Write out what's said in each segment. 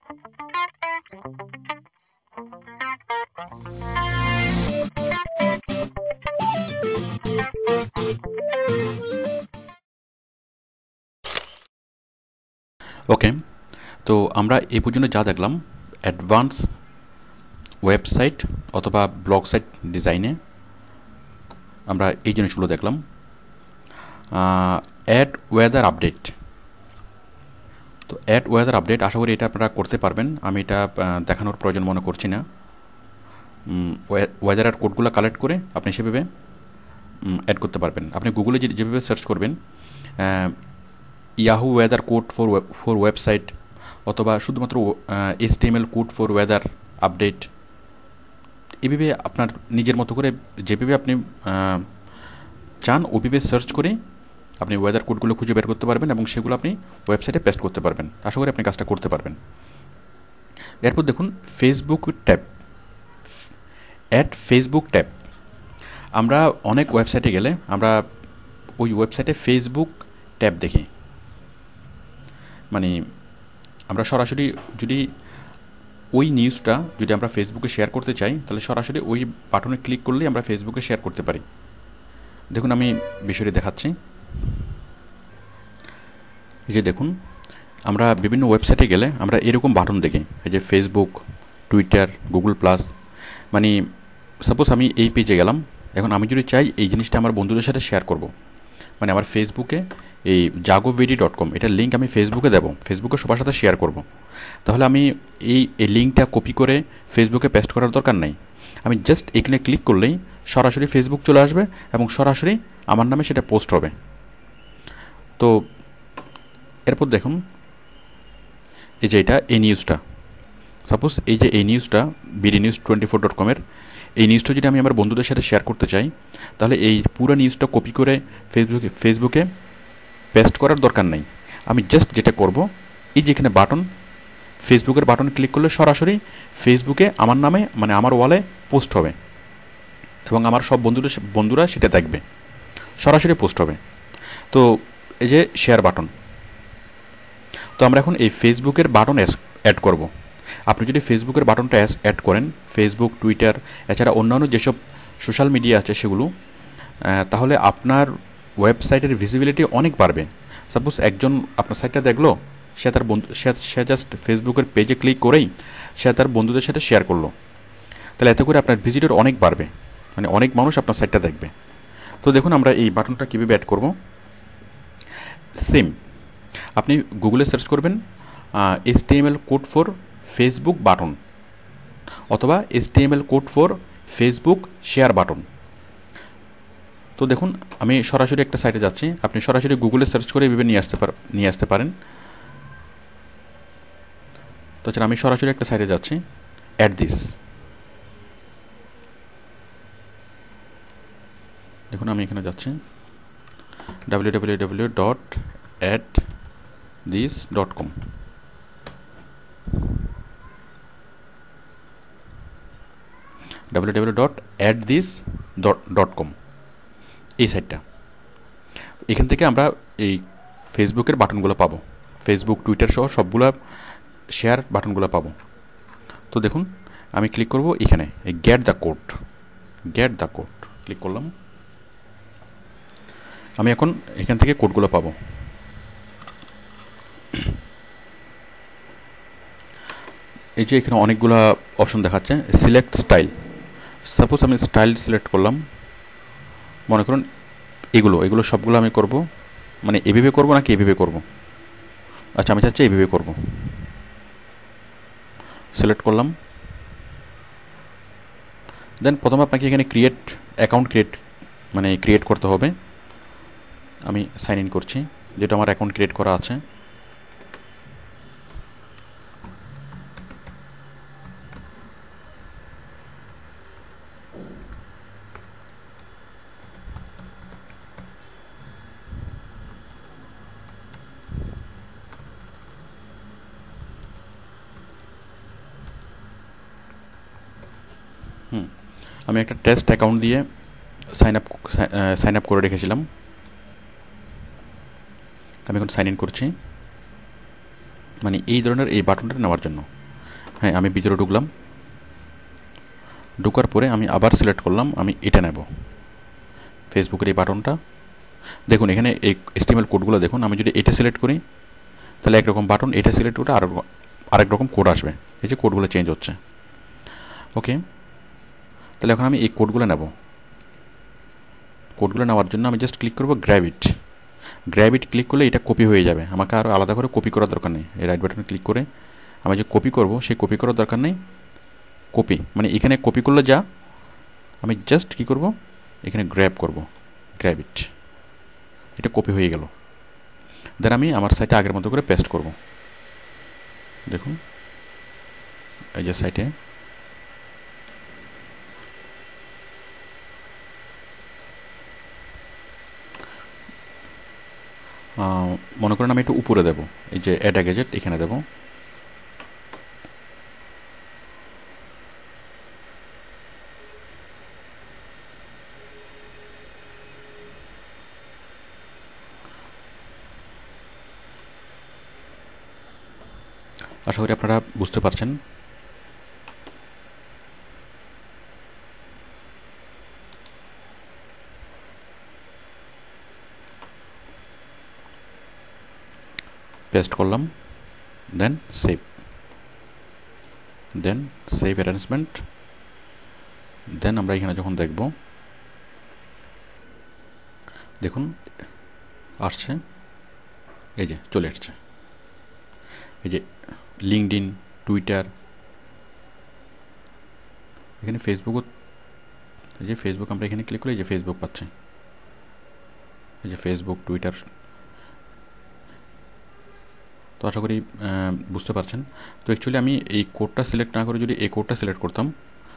ওকে, তো আমরা এই পর্যন্ত যা দেখলাম অ্যাডভান্স ওয়েবসাইট অথবা ব্লগ সাইট ডিজাইনে আমরা এই জিনিসগুলো দেখলাম। অ্যাড ওয়েদার আপডেট, তো অ্যাড ওয়েদার আপডেট আশা করি এটা আপনারা করতে পারবেন, আমি এটা দেখানোর প্রয়োজন মনে করছি না। ওয়েদারের কোডগুলো কালেক্ট করে আপনি সেভাবে অ্যাড করতে পারবেন। আপনি গুগলে যেভাবে সার্চ করবেন Yahoo weather code for website অথবা শুধুমাত্র HTML code for weather update, এভাবে আপনার নিজের মতো করে যেভাবে আপনি চান ওইভাবে সার্চ করে আপনি ওয়েদার কোডগুলো খুঁজে বের করতে পারবেন এবং সেগুলো আপনি ওয়েবসাইটে পেস্ট করতে পারবেন। আশা করি আপনি কাজটা করতে পারবেন। এরপর দেখুন Facebook tab, ad Facebook tab. আমরা অনেক ওয়েবসাইটে গেলে আমরা ওই ওয়েবসাইটে ফেসবুক ট্যাব দেখি, মানে আমরা সরাসরি যদি ওই নিউজটা যদি আমরা ফেসবুকে শেয়ার করতে চাই তাহলে সরাসরি ওই বাটনে ক্লিক করলেই আমরা ফেসবুকে শেয়ার করতে পারি। দেখুন আমি বিষয়টি দেখাচ্ছি। এই যে দেখুন আমরা বিভিন্ন ওয়েবসাইটে গেলে আমরা এরকম বাটন দেখি, এই যে ফেসবুক, টুইটার, গুগল প্লাস। মানে সাপোজ আমি এই পেজে গেলাম, এখন আমি যদি চাই এই জিনিসটা আমার বন্ধুদের সাথে শেয়ার করব, মানে আমার ফেসবুকে এই jagovedi.com এটার লিঙ্ক আমি ফেসবুকে দেবো, ফেসবুকে সবার সাথে শেয়ার করব, তাহলে আমি এই লিঙ্কটা কপি করে ফেসবুকে পেস্ট করার দরকার নাই। আমি জাস্ট এখানে ক্লিক করলেই সরাসরি ফেসবুক চলে আসবে এবং সরাসরি আমার নামে সেটা পোস্ট হবে। তো এরপর দেখুন এই যে এটা এই নিউজটা, সাপোজ এই যে এই নিউজটা bdnews24.com এর এই নিউজটা যদি আমি আমার বন্ধুদের সাথে শেয়ার করতে চাই তাহলে এই পুরো নিউজটা কপি করে ফেসবুকে পেস্ট করার দরকার নেই। আমি জাস্ট যেটা করব, এই যে এখানে বাটন, ফেসবুকের বাটন ক্লিক করলে সরাসরি ফেসবুকে আমার নামে মানে আমার ওয়ালে পোস্ট হবে এবং আমার সব বন্ধুরা সেটা দেখবে, সরাসরি পোস্ট হবে। তো এই যে শেয়ার বাটন, তো আমরা এখন এই ফেসবুকের বাটন অ্যাড করব। আপনি যদি ফেসবুকের বাটনটা অ্যাড করেন, ফেসবুক, টুইটার এছাড়া অন্যান্য যেসব সোশ্যাল মিডিয়া আছে সেগুলো, তাহলে আপনার ওয়েবসাইটের ভিজিবিলিটি অনেক বাড়বে। সাপোজ একজন আপনার সাইটটা দেখলো, সে জাস্ট ফেসবুকের পেজে ক্লিক করেই সে তার বন্ধুদের সাথে শেয়ার করলো, তাহলে এতে করে আপনার ভিজিটর অনেক বাড়বে, মানে অনেক মানুষ আপনার সাইটটা দেখবে। তো দেখুন আমরা এই বাটনটা কীভাবে অ্যাড করব। সেম আপনি গুগলে সার্চ করবেন HTML code for Facebook button অথবা HTML code for Facebook share button. তো দেখুন আমি সরাসরি একটা সাইটে যাচ্ছি, আপনি সরাসরি গুগলে সার্চ করে এভাবে নিয়ে আসতে পারেন। তো আমি সরাসরি একটা সাইটে যাচ্ছি, অ্যাড দিস। দেখুন আমি এখানে যাচ্ছি www.addthis.com। www.addthis.com এই সাইটটা। এখান থেকে আমরা এই ফেসবুকের বাটনগুলো পাবো, ফেসবুক, টুইটার সহ সবগুলো শেয়ার বাটনগুলো পাবো। তো দেখুন আমি ক্লিক করব এখানে গেট দ্য কোড ক্লিক করলাম। আমি এখন এখান থেকে কোডগুলো পাবো। এই যে এখানে অনেকগুলো অপশন দেখাচ্ছে, সিলেক্ট স্টাইল। সাপোজ আমি স্টাইল সিলেক্ট করলাম, মনে করুন এগুলো সবগুলো আমি করব, মানে এভাবে করব নাকি এভাবে করব। আচ্ছা আমি চাচ্ছি এভাবে করব, সিলেক্ট করলাম। দেন প্রথমে আপনাকে এখানে অ্যাকাউন্ট ক্রিয়েট করতে হবে। আমি সাইন ইন করছি, যেটা আমার অ্যাকাউন্ট ক্রিয়েট করা আছে। আমি একটা টেস্ট অ্যাকাউন্ট দিয়ে সাইন আপ করে রেখেছিলাম। আমি এখন সাইন ইন করছি, মানে এই ধরনের এই বাটনটা নেওয়ার জন্য। হ্যাঁ, আমি ভিতরে ঢুকলাম। ঢোকার পরে আমি আবার সিলেক্ট করলাম, আমি এটা নেব, ফেসবুকের এই বাটনটা। দেখুন এখানে এই HTML কোডগুলো দেখুন, আমি যদি এটা সিলেক্ট করি তাহলে একরকম বাটন, এটা সিলেক্ট করে আরেক রকম কোড আসবে। এই যে কোডগুলো চেঞ্জ হচ্ছে। ওকে, তাহলে এখন আমি এই কোডগুলো নেব। কোডগুলো নেওয়ার জন্য আমি জাস্ট ক্লিক করব গ্র্যাব ইট ক্লিক করলে এটা কপি হয়ে যাবে, আমাকে আরও আলাদা করে কপি করার দরকার নেই। এই রাইট বাটনে ক্লিক করে আমি যে কপি করব, সেই কপি করার দরকার নেই। কপি মানে এখানে কপি করলে যা, আমি জাস্ট কী করব, এখানে গ্র্যাব ইট, এটা কপি হয়ে গেল। দেন আমি আমার সাইটে আগের মতো করে পেস্ট করব। দেখুন এই যে সাইটে মনে করেন আমি একটু উপরে দেব, এই যে অ্যাড গ্যাজেট এখানে দেব। আশা করি আপনারা বুঝতে পারছেন। পেস্ট করলাম, দেন সেভ অ্যারেঞ্জমেন্ট। দেন আমরা এখানে যখন দেখব, দেখুন আসছে, এই যে চলে আসছে, এই যে লিঙ্কডইন, টুইটার, এখানে ফেসবুকও, এই যে ফেসবুক আমরা এখানে ক্লিক করে এই যে ফেসবুক পাচ্ছি, এই যে ফেসবুক, টুইটার। তো আশা করি বুঝতে পারছেন। তো অ্যাকচুয়ালি আমি এই কোডটা সিলেক্ট না করে যদি এই কোডটা সিলেক্ট করতাম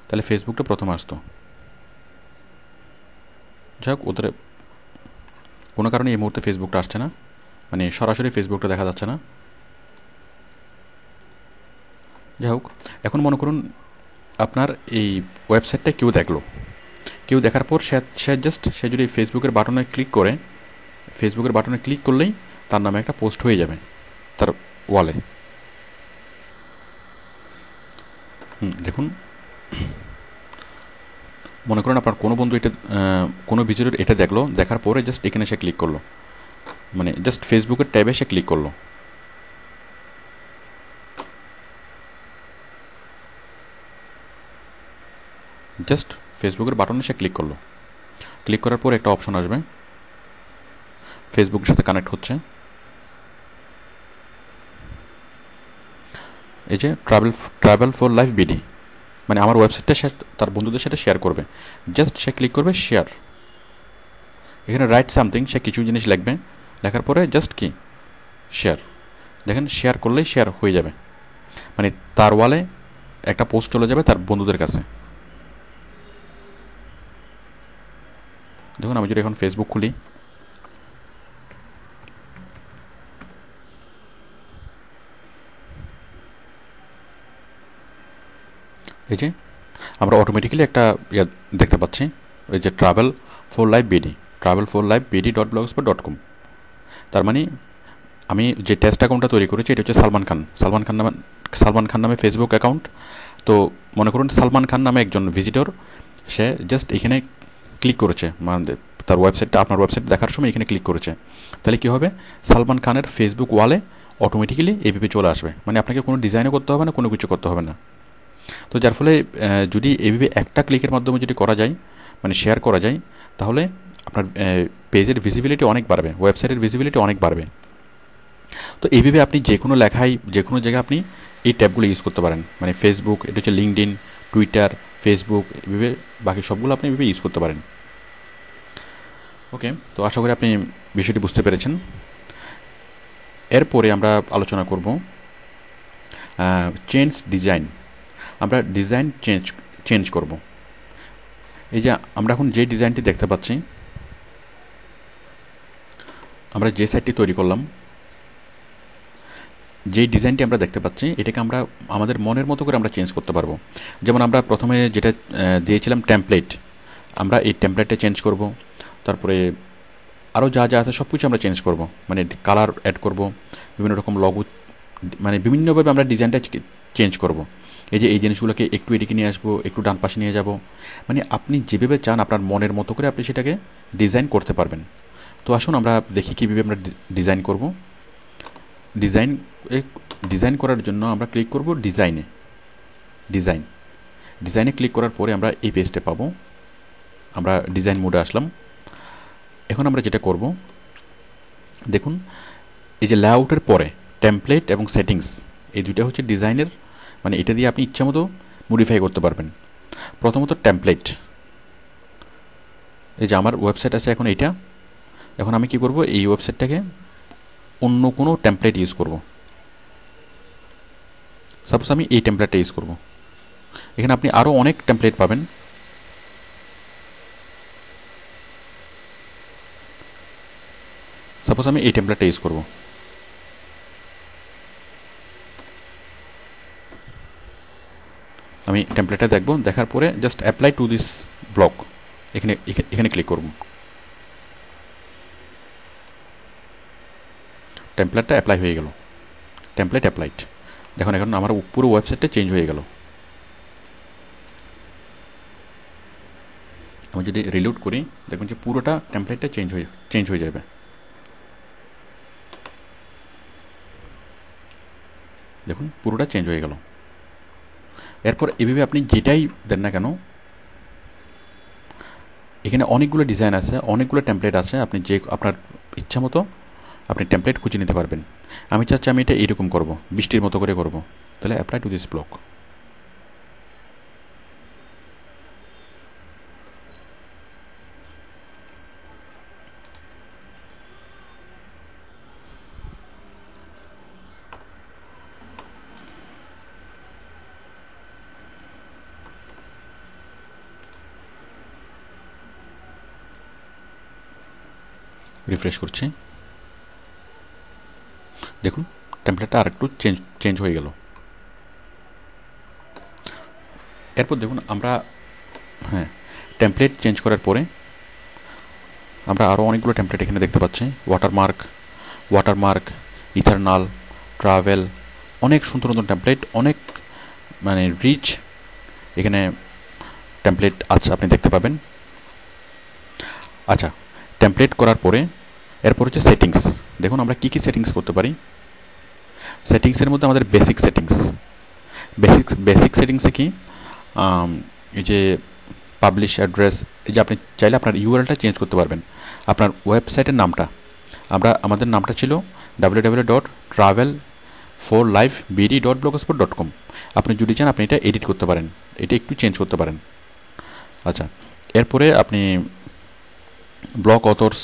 তাহলে ফেসবুকটা প্রথমে আসতো। যাই হোক, ওদের কোনো কারণে এই মুহূর্তে ফেসবুকটা আসছে না, মানে সরাসরি ফেসবুকটা দেখা যাচ্ছে না। যাই হোক, এখন মনে করুন আপনার এই ওয়েবসাইটটা কেউ দেখার পর সে যদি ফেসবুকের বাটনে ক্লিক করলেই তার নামে একটা পোস্ট হয়ে যাবে তার ওয়ালে। দেখুন, মনে করুন আপনার কোনো বন্ধু এটা, কোনো ভিজিটর এটা দেখলো, দেখার পরে জাস্ট এখানে সে ক্লিক করলো, মানে জাস্ট ফেসবুকের ট্যাবে সে ক্লিক করলো। জাস্ট ফেসবুকের বাটনে সে ক্লিক করলো। ক্লিক করার পর একটা অপশন আসবে, ফেসবুকের সাথে কানেক্ট হচ্ছে। এই যে ট্রাভেল ফর লাইফ বিডি, মানে আমার ওয়েবসাইটটা সে তার বন্ধুদের সাথে শেয়ার করবে। জাস্ট সে ক্লিক করবে শেয়ার, এখানে রাইট সামথিং, সে কিছু জিনিস লিখবে, লেখার পরে জাস্ট কি শেয়ার। দেখেন শেয়ার করলেই শেয়ার হয়ে যাবে, মানে তার ওয়ালে একটা পোস্ট চলে যাবে তার বন্ধুদের কাছে। দেখুন আমি যদি এখন ফেসবুক খুলি, এই যে আমরা অটোমেটিক্যালি একটা দেখতে পাচ্ছি, এই যে ট্রাভেল ফর লাইফ bd.blogspot.com। তার মানে আমি যে টেস্ট অ্যাকাউন্টটা তৈরি করেছি এটা হচ্ছে সালমান খান নামে ফেসবুক অ্যাকাউন্ট। তো মনে করুন সালমান খান নামে একজন ভিজিটর, সে জাস্ট এখানে ক্লিক করেছে, মানে তার ওয়েবসাইটটা, আপনার ওয়েবসাইট দেখার সময় এখানে ক্লিক করেছে, তাহলে কী হবে, সালমান খানের ফেসবুক ওয়ালে অটোমেটিক্যালি এইভাবে চলে আসবে, মানে আপনাকে কোনো ডিজাইনও করতে হবে না, কোনো কিছু করতে হবে না। তো যার ফলে যদি এইভাবে একটা ক্লিকের মাধ্যমে যদি করা যায়, মানে শেয়ার করা যায়, তাহলে আপনার পেজের ভিজিবিলিটি অনেক বাড়বে, ওয়েবসাইটের ভিজিবিলিটি অনেক বাড়বে। তো এইভাবে আপনি যে কোনো লেখায়, যে কোনো জায়গায় আপনি এই ট্যাবগুলো ইউজ করতে পারেন, মানে ফেসবুক, এটা হচ্ছে লিঙ্কডইন, টুইটার, ফেসবুক, এইভাবে বাকি সবগুলো আপনি এইভাবে ইউজ করতে পারেন। ওকে, তো আশা করি আপনি বিষয়টি বুঝতে পেরেছেন। এরপরে আমরা আলোচনা করব চেঞ্জ ডিজাইন। আমরা ডিজাইন চেঞ্জ করব। এই যে আমরা এখন যে ডিজাইনটি দেখতে পাচ্ছি, আমরা যে সাইটটি তৈরি করলাম, যেই ডিজাইনটি আমরা দেখতে পাচ্ছি, এটাকে আমরা আমাদের মনের মতো করে আমরা চেঞ্জ করতে পারবো। যেমন আমরা প্রথমে যেটা দিয়েছিলাম টেমপ্লেট, আমরা এই টেমপ্লেটটা চেঞ্জ করব। তারপরে আরও যা যা আছে সব কিছু আমরা চেঞ্জ করব, মানে কালার অ্যাড করব, বিভিন্ন রকম লগো, মানে বিভিন্নভাবে আমরা ডিজাইনটা চেঞ্জ করব। এই যে এই জিনিসগুলোকে একটু এদিকে নিয়ে আসবো, একটু ডান পাশে নিয়ে যাব, মানে আপনি যেভাবে চান আপনার মনের মতো করে আপনি সেটাকে ডিজাইন করতে পারবেন। তো আসুন আমরা দেখি কীভাবে আমরা ডিজাইন করব। ডিজাইন ডিজাইন করার জন্য আমরা ক্লিক করব ডিজাইনে ক্লিক করার পরে আমরা এই পেজটা পাবো। আমরা ডিজাইন মোডে আসলাম। এখন আমরা যেটা করব, দেখুন এই যে লেআউটের পরে টেমপ্লেট এবং সেটিংস, এই দুইটা হচ্ছে ডিজাইনের, মানে এটা দিয়ে আপনি ইচ্ছা মতো মডিফাই করতে পারবেন। প্রথমত টেমপ্লেট, এই যে আমার ওয়েবসাইট আছে এখন এইটা। এখন আমি কি করব, এই ওয়েবসাইটটাকে অন্য কোনো টেমপ্লেট ইউজ করব। সাপোজ আমি এই টেমপ্লেটটা ইউজ করব। এখানে আপনি আরও অনেক টেমপ্লেট পাবেন। সাপোজ আমি এই টেমপ্লেটটা ইউজ করব। আমি টেমপ্লেটটা দেখব, দেখার পরে just apply to this block, এখানে ক্লিক করব। টেমপ্লেটটা অ্যাপ্লাই হয়ে গেল, টেমপ্লেট অ্যাপ্লাইড। দেখুন এখন আমার পুরো ওয়েবসাইটটা চেঞ্জ হয়ে গেল। আমি যদি রিলোড করি, দেখুন যে পুরোটা টেমপ্লেটটা চেঞ্জ হয়ে যাবে। দেখুন পুরোটা চেঞ্জ হয়ে গেল। এরপর এভাবে আপনি যেটাই দেন না কেন, এখানে অনেকগুলো ডিজাইন আছে, অনেকগুলো টেমপ্লেট আছে, আপনি যে আপনার ইচ্ছা মতো আপনি টেমপ্লেট খুঁজে নিতে পারবেন। আমি চাচ্ছি আমি এটা এইরকম করব, বৃষ্টির মতো করে করব, তাহলে apply to this block. Refresh করছি, দেখুন টেমপ্লেটটা আরেকটু চেঞ্জ হয়ে গেল। এরপর দেখুন আমরা টেমপ্লেট চেঞ্জ করার পরে আমরা আরও অনেকগুলো টেমপ্লেট এখানে দেখতে পাচ্ছি। ওয়াটারমার্ক, ইথারনাল, ট্রাভেল, অনেক সুন্দর সুন্দর টেমপ্লেট, অনেক মানে রিচ এখানে টেমপ্লেট আছে, আপনি দেখতে পাবেন। আচ্ছা, টেমপ্লেট করার পরে এরপর হচ্ছে সেটিংস। দেখুন আমরা কী কী সেটিংস করতে পারি। সেটিংসের মধ্যে আমাদের বেসিক সেটিংসে কি, এই যে পাবলিশ অ্যাড্রেস, এই যে আপনি চাইলে আপনার ইউআরএলটা চেঞ্জ করতে পারবেন। আপনার ওয়েবসাইটের নামটা, আমাদের নামটা ছিল www.travel4lifebd.blogspot.com। আপনি যদি চান আপনি এটা এডিট করতে পারেন, এটা একটু চেঞ্জ করতে পারেন। আচ্ছা, এরপরে আপনি ব্লগ অথর্স,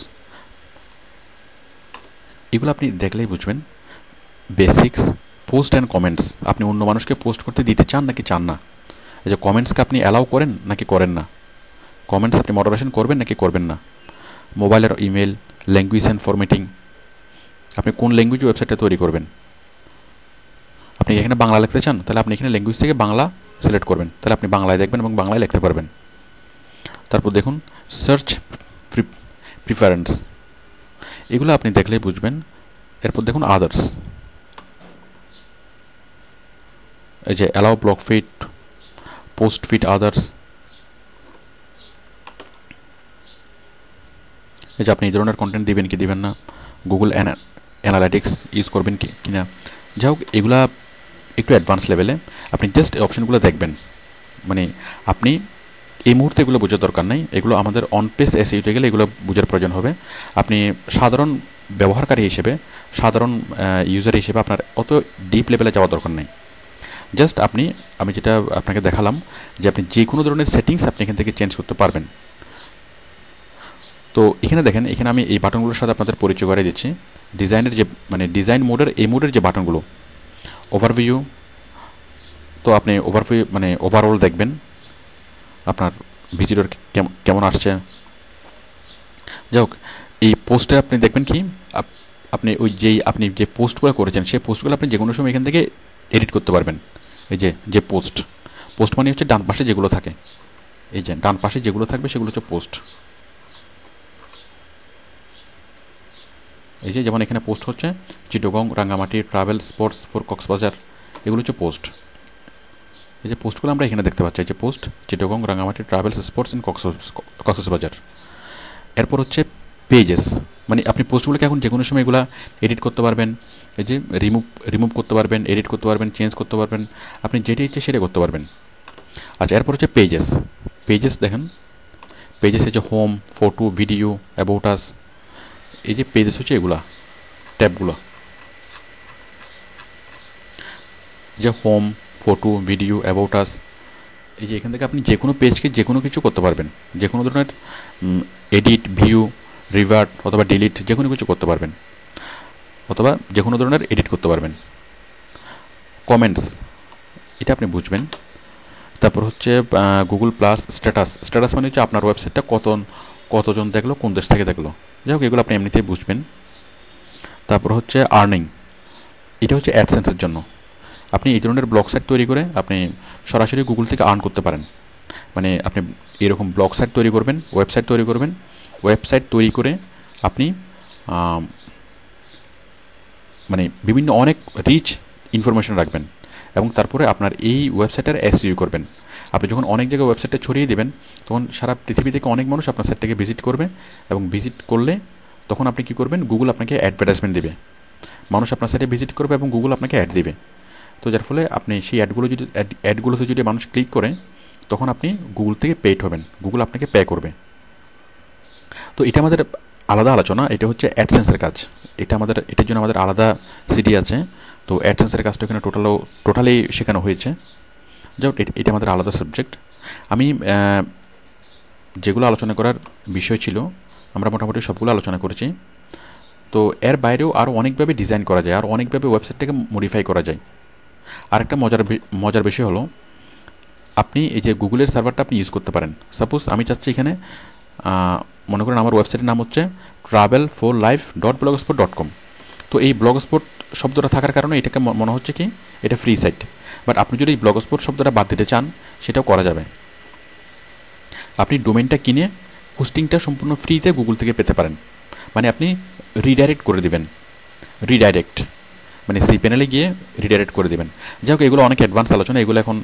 এগুলো আপনি দেখলেই বুঝবেন। বেসিক্স, পোস্ট অ্যান্ড কমেন্টস, আপনি অন্য মানুষকে পোস্ট করতে দিতে চান নাকি চান না। এই যে কমেন্টসকে আপনি অ্যালাউ করেন নাকি করেন না, কমেন্টস আপনি মডারেশন করবেন নাকি করবেন না। মোবাইল আর ইমেল, ল্যাঙ্গুয়েজ অ্যান্ড ফরম্যাটিং, আপনি কোন ল্যাঙ্গুয়েজে ওয়েবসাইটটা তৈরি করবেন। আপনি এখানে বাংলা লিখতে চান, তাহলে আপনি এখানে ল্যাঙ্গুয়েজ থেকে বাংলা সিলেক্ট করবেন, তাহলে আপনি বাংলায় দেখবেন এবং বাংলায় লিখতে পারবেন। তারপর দেখুন সার্চ প্রিফারেন্স, এগুলো আপনি দেখলেই বুঝবেন। এরপর দেখুন আদার্স, এই যে allow block fit, post fit others, এই যে আপনি এই ধরনের কন্টেন্ট দিবেন কি দিবেন না, গুগল অ্যানালাইটিক্স ইউজ করবেন কি না। যাই হোক, এগুলা একটু অ্যাডভান্স লেভেলে, আপনি জাস্ট এই অপশনগুলো দেখবেন। মানে আপনি এই মুহূর্তে এগুলো বোঝার দরকার নেই, এগুলো আমাদের অন পেজ এসইওতে গেলে এগুলো বোঝার প্রয়োজন হবে। আপনি সাধারণ ব্যবহারকারী হিসেবে, সাধারণ ইউজার হিসেবে আপনার অত ডিপ লেভেলে যাওয়ার দরকার নেই। জাস্ট আমি যেটা আপনাকে দেখালাম যে আপনি যে কোনো ধরনের সেটিংস আপনি এখান থেকে চেঞ্জ করতে পারবেন। তো এখানে দেখেন, এখানে আমি এই বাটনগুলোর সাথে আপনাদের পরিচয় করে দিচ্ছি। ডিজাইনের যে ডিজাইন মোডের এই মোডের যে বাটনগুলো, ওভারভিউ, তো আপনি ওভারঅল দেখবেন আপনার ভিজিটর কেমন আসছে। যাই হোক, এই পোস্টে আপনি দেখবেন কি, আপনি আপনি যে পোস্টগুলো করেছেন সেই পোস্টগুলো আপনি যে কোনো সময় এখান থেকে এডিট করতে পারবেন। এই যে পোস্ট মানে হচ্ছে ডান পাশে যেগুলো থাকে, এই যে ডান পাশে যেগুলো থাকবে সেগুলো হচ্ছে পোস্ট। এই যে যেমন এখানে পোস্ট হচ্ছে Chittagong, Rangamati travel spots for Cox's Bazar, এগুলো হচ্ছে পোস্ট। এই যে পোস্টগুলো আমরা এখানে দেখতে পাচ্ছি, এই যে post Chittagong Rangamati travels sports in Cox's Bazar. এরপর হচ্ছে পেজেস, মানে আপনি পোস্টগুলোকে এখন যে কোনো সময় এগুলো এডিট করতে পারবেন, এই যে রিমুভ করতে পারবেন, এডিট করতে পারবেন, চেঞ্জ করতে পারবেন, আপনি যেটা ইচ্ছে সেটা করতে পারবেন। আচ্ছা, এরপর হচ্ছে পেজেস দেখেন, পেজেস এই যে home, photo, video, about us, এই যে পেজেস হচ্ছে এগুলা ট্যাবগুলো, যে home, photo, video, about us, এই যে এখান থেকে আপনি যে কোনো পেজকে যে কোনো কিছু করতে পারবেন, যে কোনো ধরনের এডিট, ভিউ, রিভার্ট অথবা ডিলিট যে কোনো কিছু করতে পারবেন, অথবা যে কোনো ধরনের এডিট করতে পারবেন। কমেন্টস, এটা আপনি বুঝবেন। তারপর হচ্ছে গুগল প্লাস স্ট্যাটাস মানে হচ্ছে আপনার ওয়েবসাইটটা কতজন দেখলো, কোন দেশ থেকে দেখলো, যাই হোক এগুলো আপনি এমনিতেই বুঝবেন। তারপর হচ্ছে আর্নিং, এটা হচ্ছে অ্যাডসেন্সের জন্য। আপনি এই ধরনের ব্লগ সাইট তৈরি করে আপনি সরাসরি গুগল থেকে আর্ন করতে পারেন। মানে আপনি এরকম ব্লগ সাইট তৈরি করবেন, ওয়েবসাইট তৈরি করে আপনি মানে বিভিন্ন অনেক রিচ ইনফরমেশন রাখবেন এবং তারপরে আপনার এই ওয়েবসাইটের এসইও করবেন। আপনি যখন অনেক জায়গায় ওয়েবসাইটটা ছড়িয়ে দেবেন, তখন সারা পৃথিবী থেকে অনেক মানুষ আপনার সাইটটাকে ভিজিট করবে, এবং ভিজিট করলে তখন আপনি কী করবেন, গুগল আপনাকে অ্যাডভার্টাইজমেন্ট দেবে, মানুষ আপনার সাইটে ভিজিট করবে এবং গুগল আপনাকে অ্যাড দেবে। তো যার ফলে আপনি সেই অ্যাডগুলোতে যদি মানুষ ক্লিক করে, তখন আপনি গুগল থেকে পেইড হবেন, গুগল আপনাকে পে করবে। তো এটা আমাদের আলাদা আলোচনা, এটা হচ্ছে অ্যাডসেন্সের কাজ, এটার জন্য আমাদের আলাদা সিডি আছে। তো অ্যাডসেন্সের কাজটা এখানে টোটালি শেখানো হয়েছে, যাই হোক এটা আমাদের আলাদা সাবজেক্ট। আমি যেগুলো আলোচনা করার বিষয় ছিল আমরা মোটামুটি সবগুলো আলোচনা করেছি। তো এর বাইরেও আরও অনেকভাবে ডিজাইন করা যায়, আর অনেকভাবে ওয়েবসাইটটাকে মডিফাই করা যায়। আরেকটা মজার বিষয় হলো, আপনি এই যে গুগলের সার্ভারটা আপনি ইউজ করতে পারেন। সাপোজ আমি চাচ্ছি এখানে মনে করেন আমার ওয়েবসাইটের নাম হচ্ছে travelforlife.blogspot.com। তো এই ব্লগস্পট শব্দটা থাকার কারণে এটাকে মনে হচ্ছে কি এটা ফ্রি সাইট, বাট আপনি যদি এই ব্লগস্পট শব্দটা বাদ দিতে চান সেটাও করা যাবে। আপনি ডোমেনটা কিনে হোস্টিংটা সম্পূর্ণ ফ্রিতে গুগল থেকে পেতে পারেন, মানে আপনি রিডাইরেক্ট করে দেবেন, মানে সেই প্যানেলে গিয়ে রিডাইরেক্ট করে দেবেন। যাই হোক এগুলো অনেক অ্যাডভান্স আলোচনা, এগুলো এখন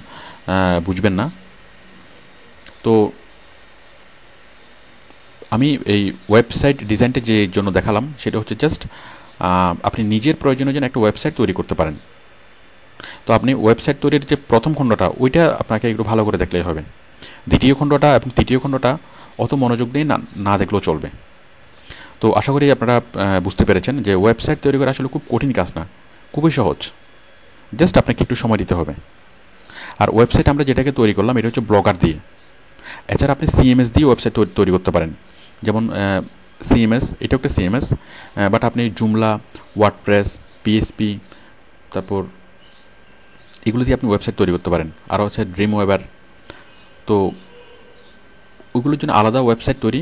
বুঝবেন না। তো আমি এই ওয়েবসাইট ডিজাইনটা যে জন্য দেখালাম সেটা হচ্ছে জাস্ট আপনি নিজের প্রয়োজনের জন্য একটা ওয়েবসাইট তৈরি করতে পারেন। তো আপনি ওয়েবসাইট তৈরির যে প্রথম খণ্ডটা ওইটা আপনাকে একটু ভালো করে দেখলেই হবে, দ্বিতীয় খণ্ডটা এবং তৃতীয় খণ্ডটা অত মনোযোগ দিয়ে না দেখলেও চলবে। তো আশা করি আপনারা বুঝতে পেরেছেন যে ওয়েবসাইট তৈরি করা আসলে খুব কঠিন কাজ না, খুবই সহজ, জাস্ট আপনাকে একটু সময় দিতে হবে। আর ওয়েবসাইট আমরা যেটাকে তৈরি করলাম এটা হচ্ছে ব্লগার দিয়ে। এছাড়া আপনি সিএমএস দিয়ে ওয়েবসাইট তৈরি করতে পারেন, যেমন সিএমএস, এটা একটা সিএমএস, বাট আপনি জুমলা, ওয়ার্ডপ্রেস, পিএসপি, তারপর এগুলো দিয়ে আপনি ওয়েবসাইট তৈরি করতে পারেন। আরও হচ্ছে ড্রিমওয়েভার। তো ওগুলোর জন্য আলাদা ওয়েবসাইট তৈরি,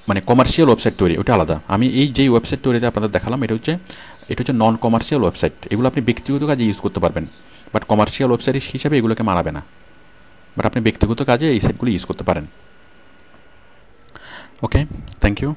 মানে কমার্শিয়াল ওয়েবসাইট তৈরি, ওটা আলাদা। আমি এই যেই ওয়েবসাইট তৈরিতে আপনাদের দেখালাম এটা হচ্ছে নন কমার্শিয়াল ওয়েবসাইট। এগুলো আপনি ব্যক্তিগত কাজে ইউজ করতে পারবেন, বাট কমার্শিয়াল ওয়েবসাইট হিসাবে এগুলোকে মানাবে না, বাট আপনি ব্যক্তিগত কাজে এই সাইটগুলো ইউজ করতে পারেন। ওকে, থ্যাংক ইউ।